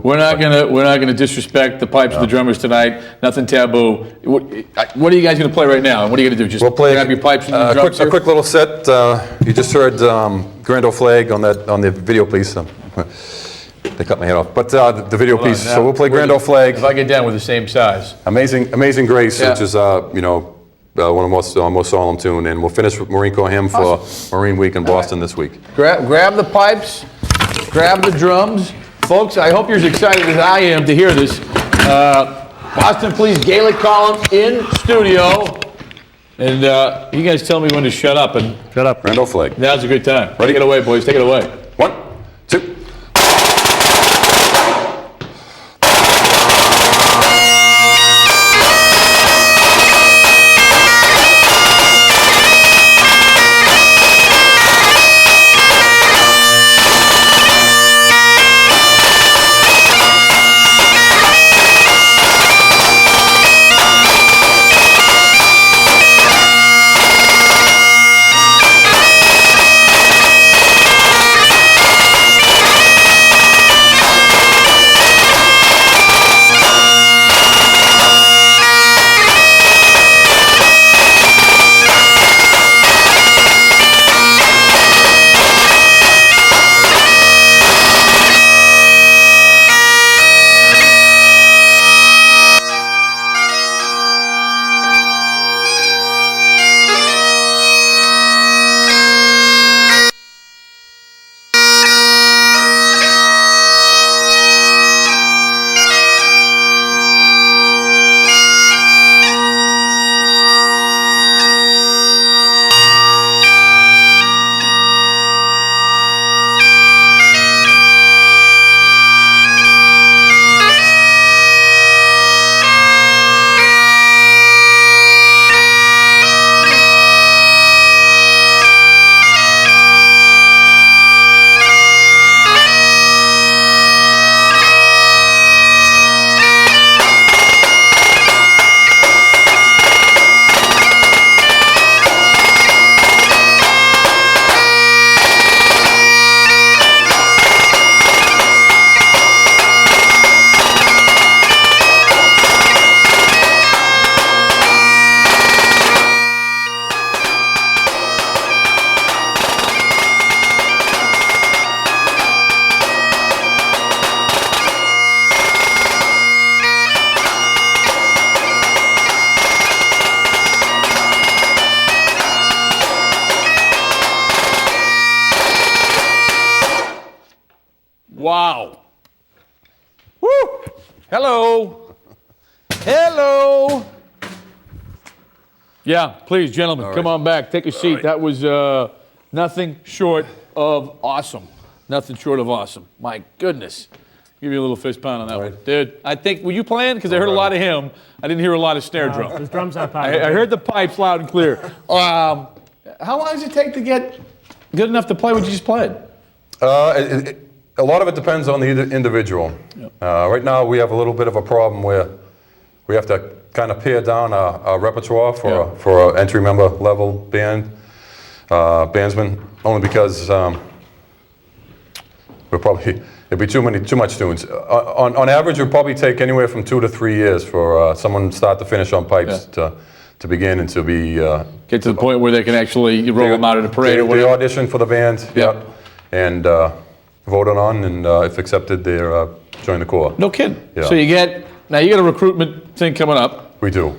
We're not gonna disrespect the pipes of the drummers tonight. Nothing taboo. What are you guys gonna play right now? And what are you gonna do? Just grab your pipes and the drums a quick little set. You just heard Grand Old Flag on the video piece. They cut my head off, but the video piece. So we'll play Grand Old Flag. If I get down with the same size. Amazing Grace, which is one of the most solemn tune, and we'll finish with Marine Corps Hymn for Marine Week in Boston this week. Grab the pipes, grab the drums. Folks, I hope you're as excited as I am to hear this. Boston Police Gaelic column in studio. And you guys tell me when to shut up. And shut up. Grand Old Flag. Now's a good time. Ready? Take it away, boys. Take it away. 1, 2. Wow. Woo! Hello. Hello. Yeah, please, gentlemen, come on back. Take a seat. That was nothing short of awesome. Nothing short of awesome. My goodness. Give you a little fist pound on that one. Dude, I think, were you playing? Because I heard a lot of him. I didn't hear a lot of snare drum. His drums are I heard the pipes loud and clear. How long does it take to get good enough to play what you just played? A lot of it depends on the individual. Yep. Right now we have a little bit of a problem where we have to kind of pare down our repertoire for an entry member level bandsman, only because it'd be too much tunes. On average, it would probably take anywhere from 2 to 3 years for someone start to finish on pipes to begin and to be get to the point where they can actually roll them out at a parade or whatever. They audition for the band, and voted on, and if accepted, they join the Corps. No kidding. Yeah. So you got a recruitment thing coming up. We do.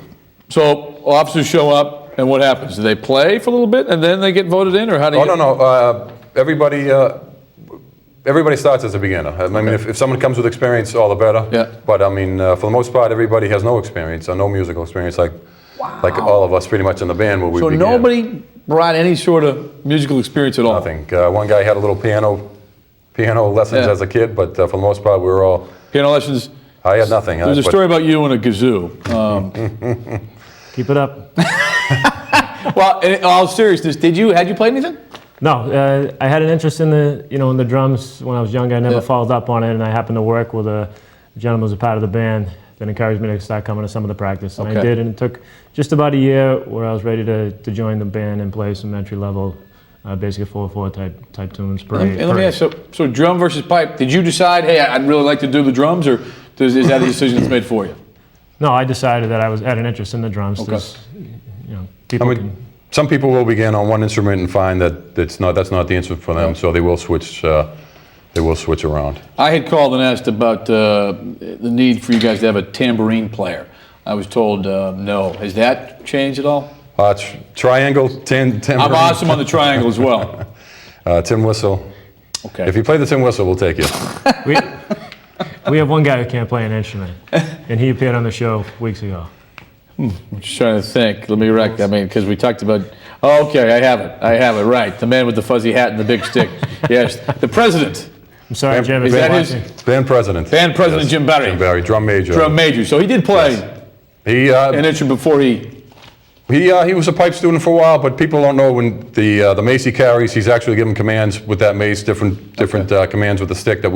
So officers show up, and what happens? Do they play for a little bit, and then they get voted in, or how do you? Oh, no. Everybody starts as a beginner. I mean, if someone comes with experience, all the better. Yeah. But I mean, for the most part, everybody has no experience or no musical experience, like all of us, pretty much in the band where we began. So nobody brought any sort of musical experience at all. Nothing. One guy had a little piano lessons as a kid, but for the most part, we were all piano lessons. I had nothing. There's a story about you and a kazoo. Keep it up. Well, in all seriousness, had you played anything? No, I had an interest in the drums when I was younger. I never followed up on it, and I happened to work with a gentleman who was a part of the band that encouraged me to start coming to some of the practice, and I did. And it took just about a year where I was ready to join the band and play some entry level basically 4/4 type tunes. Parade, And let me ask, so drum versus pipe, did you decide, hey, I'd really like to do the drums, or is that a decision that's made for you? No, I decided that I had an interest in the drums. Okay. There's, people can. Some people will begin on one instrument and find that that's not the instrument for them, so they will switch. They will switch around. I had called and asked about the need for you guys to have a tambourine player. I was told no. Has that changed at all? Triangle, tin I'm awesome on the triangle as well. tin whistle. Okay. If you play the tin whistle, we'll take you. We have one guy who can't play an instrument, and he appeared on the show weeks ago. I'm just trying to think. Let me because we talked about. Oh, okay, I have it. Right, the man with the fuzzy hat and the big stick. Yes, the president. I'm sorry, Jim. Is that his? Band president. Band president, yes. Jim Barry. Jim Barry, drum major. Drum major. So he did play an instrument before he. He was a pipe student for a while, but people don't know when the mace he carries, he's actually giving commands with that mace, different commands with the stick that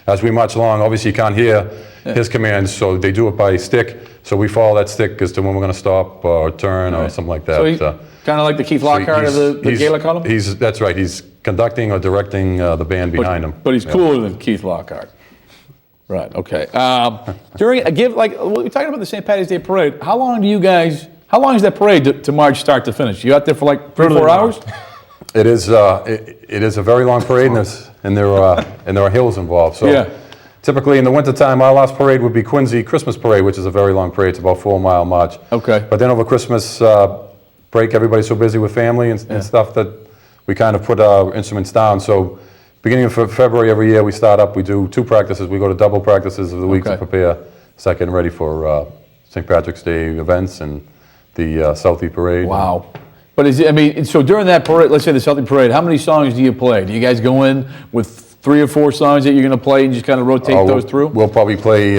as we march along. Obviously, you can't hear his commands, so they do it by stick. So we follow that stick as to when we're going to stop or turn or something like that. So kind of like the Keith Lockhart of the Gaelic column? That's right. He's conducting or directing the band behind him. But he's cooler than Keith Lockhart. Right, okay. We're talking about the St. Patty's Day Parade. How long is that parade to march start to finish? You out there for like 3 or 4 hours? It is a very long parade, and there are hills involved. So yeah. Typically in the wintertime, our last parade would be Quincy Christmas Parade, which is a very long parade. It's about 4-mile march. Okay. But then over Christmas break, everybody's so busy with family and stuff that we kind of put our instruments down. So beginning of February every year, we start up. We do 2 practices. We go to double practices of the week to prepare, getting ready for St. Patrick's Day events and the Southie Parade. Wow. But so during that parade, let's say the Southie Parade, how many songs do you play? Do you guys go in with 3 or 4 songs that you're going to play and just kind of rotate those through? We'll probably play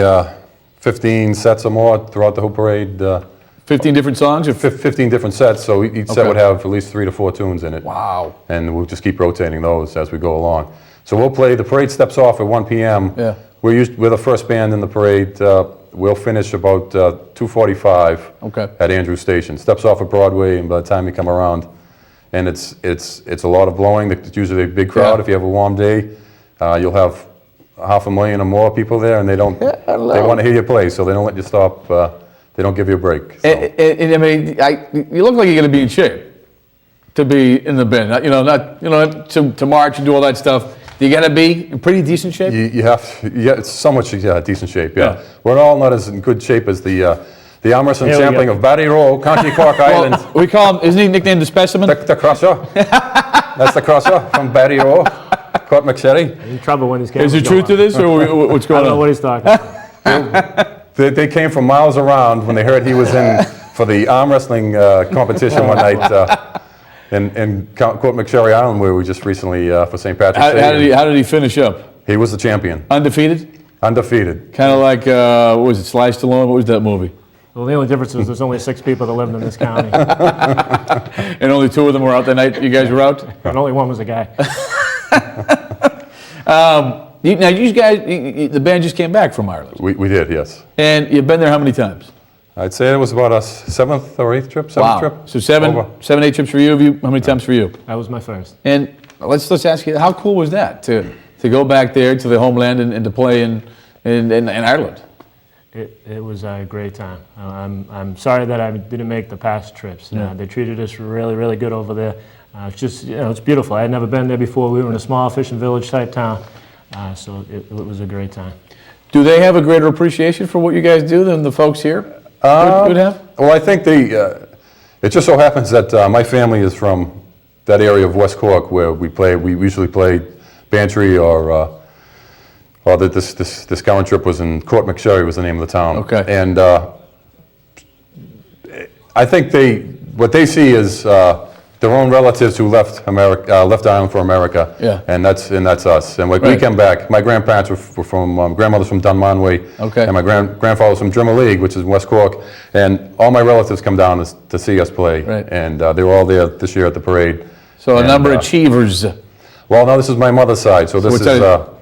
15 sets or more throughout the whole parade. 15 different songs? Or 15 different sets, so each set would have at least 3 to 4 tunes in it. Wow. And we'll just keep rotating those as we go along. So we'll play, the parade steps off at 1 p.m. Yeah. We're the first band in the parade. We'll finish about 2:45 at Andrews Station. Steps off at Broadway, and by the time you come around, and it's a lot of blowing. It's usually a big crowd. If you have a warm day, you'll have 500,000 or more people there, and they want to hear you play, so they don't let you stop. They don't give you a break. So. You look like you're going to be in shape to be in the band. Not to march and do all that stuff. You got to be in pretty decent shape. You have it's so much decent shape. Yeah, we're all not as in good shape as the arm wrestling champion of Barry Row, County Cork Island. We call him. Isn't he nicknamed the Specimen? The Crusher. That's the Crusher from Barry Row, Court McSherry. In trouble when he's cameras Is there truth to this, or what's going on? I don't know what he's talking about. They came from miles around when they heard he was in for the arm wrestling competition one night in Court McSherry Island, where we just recently for St. Patrick's Day. How did he finish up? He was the champion. Undefeated? Undefeated. Kind of like, what was it, Sly Stallone? What was that movie? Well, the only difference is there's only 6 people that lived in this county. And only 2 of them were out that night you guys were out? And only one was a guy. Now, you guys, the band just came back from Ireland. We did, yes. And you've been there how many times? I'd say it was about a 7th or 8th trip, 7th trip. So 7, 8 trips for you. How many times for you? That was my first. And let's ask you, how cool was that to go back there to the homeland and to play in Ireland? It was a great time. I'm sorry that I didn't make the past trips. They treated us really, really good over there. It's just, it's beautiful. I had never been there before. We were in a small fishing village type town, so it was a great time. Do they have a greater appreciation for what you guys do than the folks here would have? Well, I think it just so happens that my family is from that area of West Cork where we usually play Bantry or this current trip was in Court McSherry was the name of the town. Okay. And I think what they see is their own relatives who left Ireland for America. Yeah. And that's us. And when we came back, my grandparents were from grandmother's from Dunmanway. Okay. And my grandfather was from Drimmer League, which is in West Cork. And all my relatives come down to see us play. Right. And they were all there this year at the parade. So a number of achievers. Well, no, this is my mother's side. So this is well.